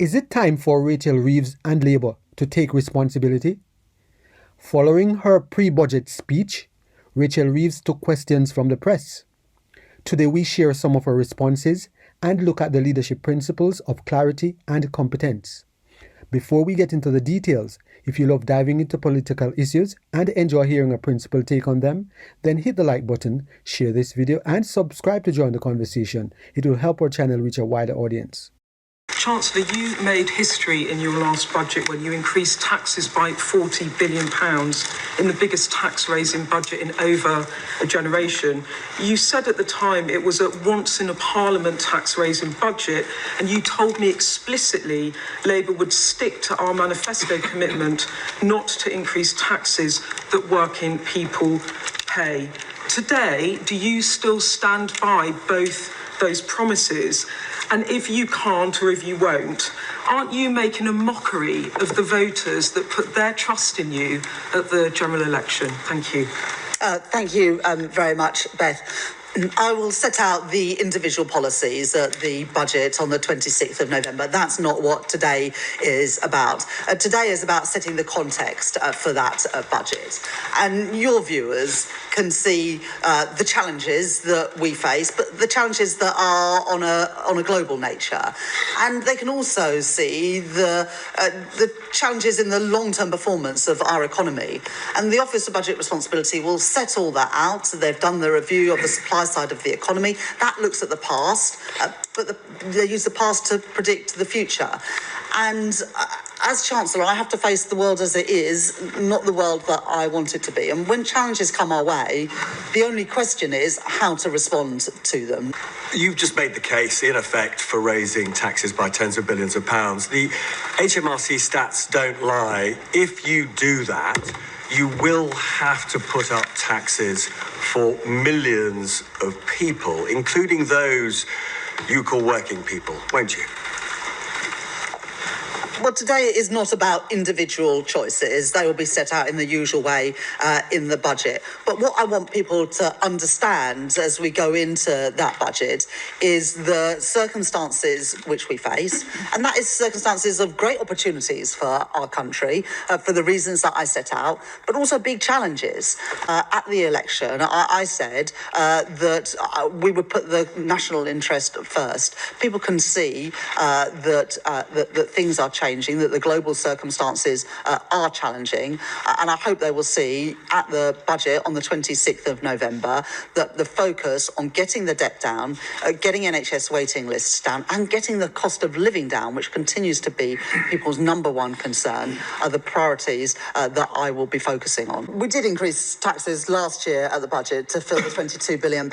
Is it time for Rachel Reeves and Labour to take responsibility? Following her pre-budget speech, Rachel Reeves took questions from the press. Today we share some of her responses and look at the leadership principles of clarity and competence. Before we get into the details, if you love diving into political issues and enjoy hearing a principled take on them, then hit the like button, share this video and subscribe to join the conversation. It will help our channel reach a wider audience. Chancellor, you made history in your last budget when you increased taxes by £40 billion in the biggest tax-raising budget in over a generation. You said at the time it was a once-in-a-parliament tax-raising budget, and you told me explicitly Labour would stick to our manifesto commitment not to increase taxes that working people pay. Today, do you still stand by both those promises? And if you can't or if you won't, aren't you making a mockery of the voters that put their trust in you at the general election? Thank you. Thank you very much, Beth. I will set out the individual policies at the budget on the 26th of November. That's not what today is about. Today is about setting the context for that budget. And your viewers can see the challenges that we face, but the challenges that are on a global nature. And they can also see the challenges in the long-term performance of our economy. And the Office of Budget Responsibility will set all that out. They've done the review of the supply side of the economy. That looks at the past, but they use the past to predict the future. And as Chancellor, I have to face the world as it is, not the world that I want it to be. And when challenges come our way, the only question is how to respond to them. You've just made the case, in effect, for raising taxes by tens of billions of pounds. The HMRC stats don't lie. If you do that, you will have to put up taxes for millions of people, including those you call working people, won't you? Well, today is not about individual choices. They will be set out in the usual way in the budget. But what I want people to understand as we go into that budget is the circumstances which we face. And that is circumstances of great opportunities for our country, for the reasons that I set out, but also big challenges. At the election, I said that we would put the national interest first. People can see that things are changing, that the global circumstances are challenging, and I hope they will see at the budget on the 26th of November that the focus on getting the debt down, getting NHS waiting lists down, and getting the cost of living down, which continues to be people's number one concern, are the priorities that I will be focusing on. We did increase taxes last year at the budget to fill the £22 billion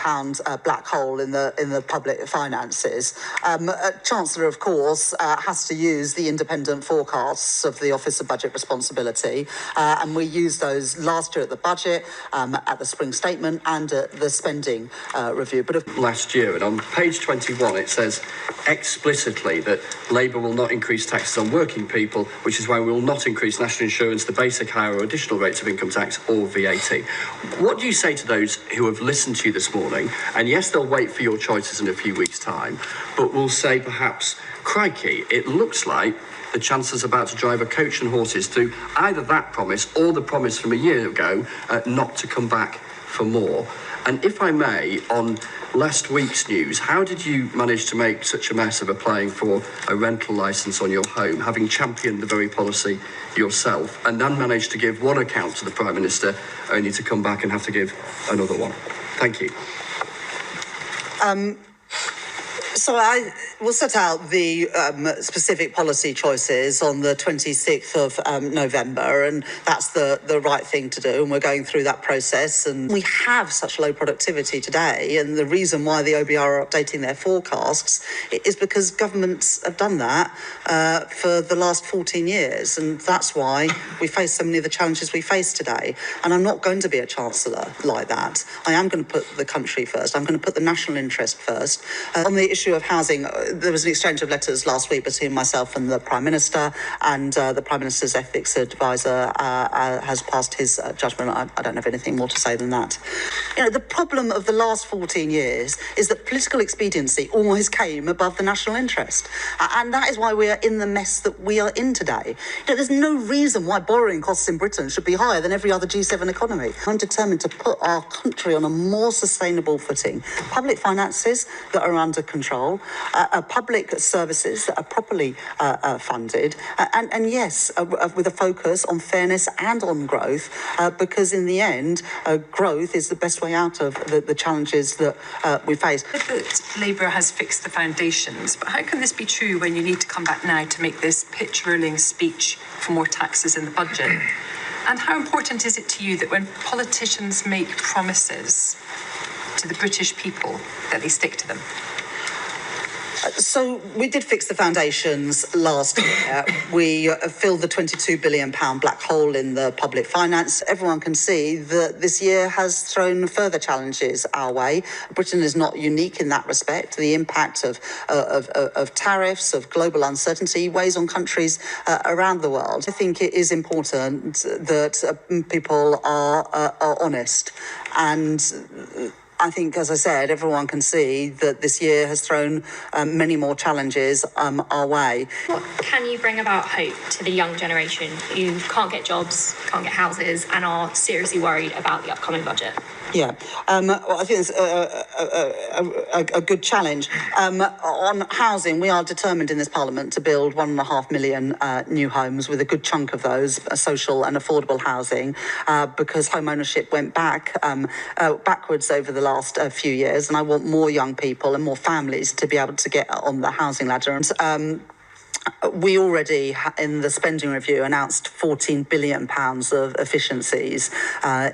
black hole in the public finances. Chancellor, of course, has to use the independent forecasts of the Office of Budget Responsibility, and we used those last year at the budget, at the spring statement and at the spending review. But last year, and on page 21 it says explicitly that Labour will not increase taxes on working people, which is why we will not increase national insurance, the basic, higher or additional rates of income tax or VAT. What do you say to those who have listened to you this morning, and yes, they'll wait for your choices in a few weeks' time, but will say perhaps, crikey, it looks like the Chancellor's about to drive a coach and horses to either that promise or the promise from a year ago not to come back for more. And if I may, on last week's news, how did you manage to make such a mess of applying for a rental licence on your home, having championed the very policy yourself, and then managed to give one account to the Prime Minister, only to come back and have to give another one? Thank you. So I will set out the specific policy choices on the 26th of November, and that's the right thing to do, and we're going through that process. And we have such low productivity today, and the reason why the OBR are updating their forecasts is because governments have done that for the last 14 years, and that's why we face so many of the challenges we face today. And I'm not going to be a Chancellor like that. I am going to put the country first. I'm going to put the national interest first. On the issue issue of housing, there was an exchange of letters last week between myself and the Prime Minister, and the Prime Minister's ethics advisor has passed his judgment. I don't have anything more to say than that. The problem of the last 14 years is that political expediency always came above the national interest. And that is why we are in the mess that we are in today. There's no reason why borrowing costs in Britain should be higher than every other G7 economy. I'm determined to put our country on a more sustainable footing. Public finances that are under control, public services that are properly funded, and yes, with a focus on fairness and on growth, because in the end, growth is the best way out of the challenges that we face. Labour has fixed the foundations, but how can this be true when you need to come back now to make this pitch-rolling speech for more taxes in the budget? And how important is it to you that when politicians make promises to the British people that they stick to them? So we did fix the foundations last year. We filled the £22 billion black hole in the public finance. Everyone can see that this year has thrown further challenges our way. Britain is not unique in that respect. The impact of tariffs, of global uncertainty weighs on countries around the world. I think it is important that people are honest, and I think, as I said, everyone can see that this year has thrown many more challenges our way. What can you bring about hope to the young generation who can't get jobs, can't get houses, and are seriously worried about the upcoming budget? Yeah, well, I think it's a good challenge. On housing, we are determined in this Parliament to build 1.5 million new homes, with a good chunk of those social and affordable housing, because home ownership went backwards over the last few years, and I want more young people and more families to be able to get on the housing ladder. We already, in the spending review, announced £14 billion of efficiencies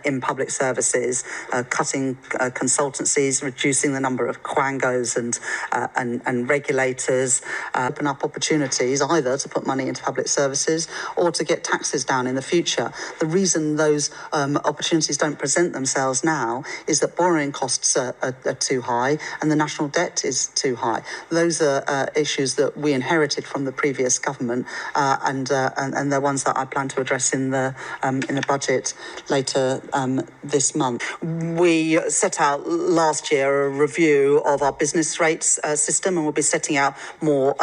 in public services, cutting consultancies, reducing the number of quangos and regulators, open up opportunities either to put money into public services or to get taxes down in the future. The reason those opportunities don't present themselves now is that borrowing costs are too high and the national debt is too high. Those are issues that we inherited from the previous government, and they're ones that I plan to address in the budget later this month. We set out last year a review of our business rates system, and we'll be setting out more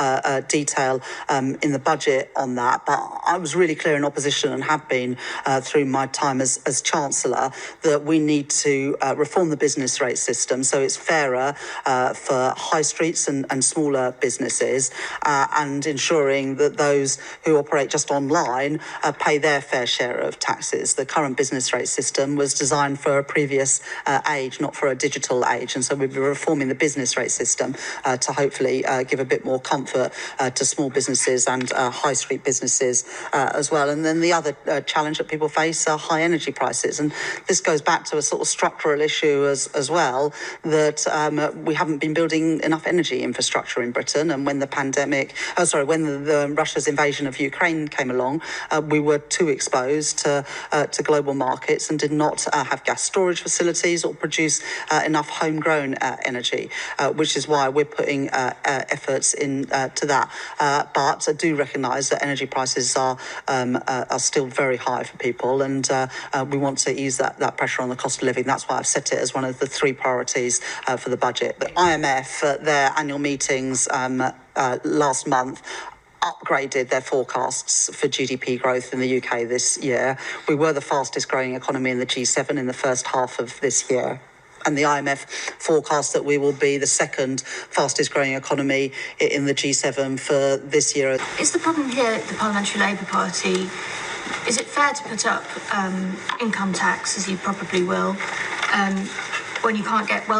detail in the budget on that. But I was really clear in opposition, and have been through my time as Chancellor, that we need to reform the business rate system so it's fairer for high streets and smaller businesses, and ensuring that those who operate just online pay their fair share of taxes. The current business rate system was designed for a previous age, not for a digital age, and so we'll be reforming the business rate system to hopefully give a bit more comfort to small businesses and high street businesses as well. And then the other challenge that people face are high energy prices, and this goes back to a sort of structural issue as well, that we haven't been building enough energy infrastructure in Britain, and when the Russia's invasion of Ukraine came along, we were too exposed to global markets and did not have gas storage facilities or produce enough homegrown energy, which is why we're putting efforts into that. But I do recognise that energy prices are still very high for people, and we want to ease that pressure on the cost of living. That's why I've set it as one of the three priorities for the budget. The IMF, at their annual meetings last month, upgraded their forecasts for GDP growth in the UK this year. We were the fastest growing economy in the G7 in the first half of this year, and the IMF forecasts that we will be the second fastest growing economy in the G7 for this year. Is the problem here the Parliamentary Labour Party? Is it fair to put up income tax, as you probably will, when you can't get the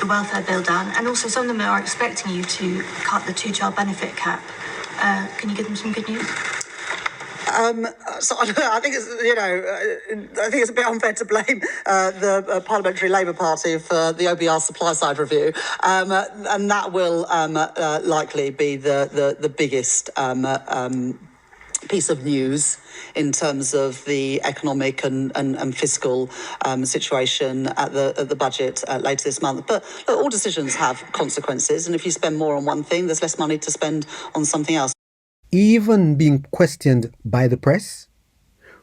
welfare bill done? And also, some of them are expecting you to cut the two-child benefit cap. Can you give them some good news? So I think it's a bit unfair to blame the Parliamentary Labour Party for the OBR supply side review, and that will likely be the biggest piece of news in terms of the economic and fiscal situation at the budget later this month. But look, all decisions have consequences, and if you spend more on one thing, there's less money to spend on something else. Even being questioned by the press,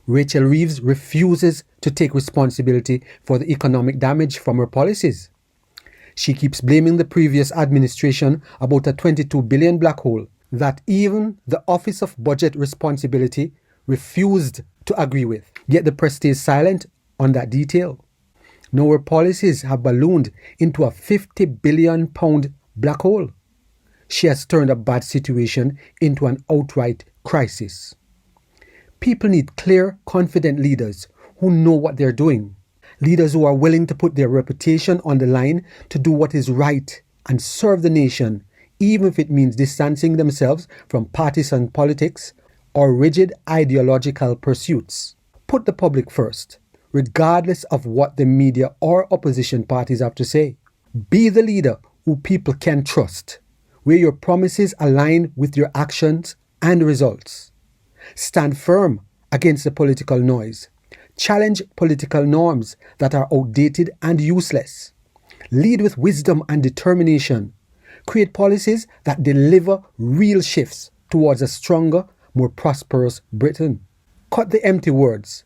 Rachel Reeves refuses to take responsibility for the economic damage from her policies. She keeps blaming the previous administration about a $22 billion black hole that even the Office of Budget Responsibility refused to agree with. Yet the press stays silent on that detail. Now her policies have ballooned into a £50 billion black hole. She has turned a bad situation into an outright crisis. People need clear, confident leaders who know what they're doing. Leaders who are willing to put their reputation on the line to do what is right and serve the nation, even if it means distancing themselves from partisan politics or rigid ideological pursuits. Put the public first, regardless of what the media or opposition parties have to say. Be the leader who people can trust, where your promises align with your actions and results. Stand firm against the political noise. Challenge political norms that are outdated and useless. Lead with wisdom and determination. Create policies that deliver real shifts towards a stronger, more prosperous Britain. Cut the empty words.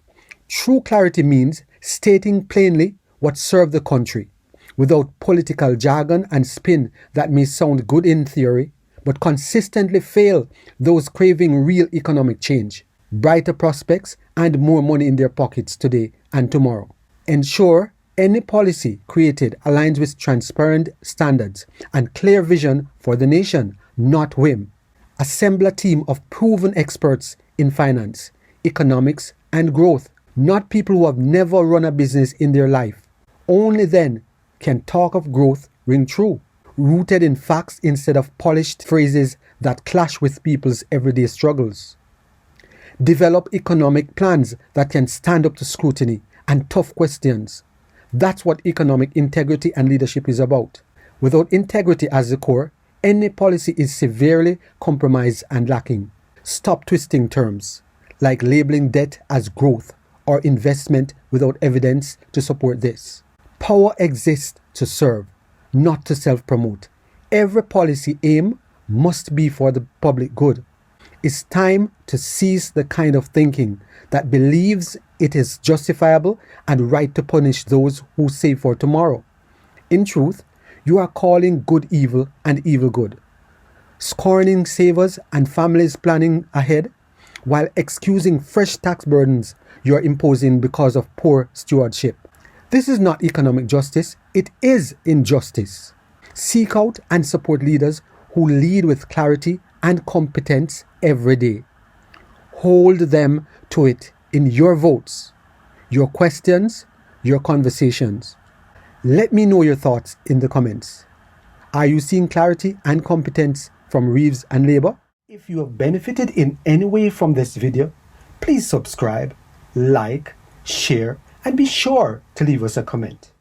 True clarity means stating plainly what serves the country, without political jargon and spin that may sound good in theory, but consistently fail those craving real economic change, brighter prospects, and more money in their pockets today and tomorrow. Ensure any policy created aligns with transparent standards and clear vision for the nation, not whim. Assemble a team of proven experts in finance, economics, and growth, not people who have never run a business in their life. Only then can talk of growth ring true, rooted in facts instead of polished phrases that clash with people's everyday struggles. Develop economic plans that can stand up to scrutiny and tough questions. That's what economic integrity and leadership is about. Without integrity as the core, any policy is severely compromised and lacking. Stop twisting terms, like labeling debt as growth or investment without evidence to support this. Power exists to serve, not to self-promote. Every policy aim must be for the public good. It's time to cease the kind of thinking that believes it is justifiable and right to punish those who save for tomorrow. In truth, you are calling good evil and evil good, scorning savers and families planning ahead, while excusing fresh tax burdens you are imposing because of poor stewardship. This is not economic justice, it is injustice. Seek out and support leaders who lead with clarity and competence every day. Hold them to it in your votes, your questions, your conversations. Let me know your thoughts in the comments. Are you seeing clarity and competence from Reeves and Labour? If you have benefited in any way from this video, please subscribe, like, share, and be sure to leave us a comment.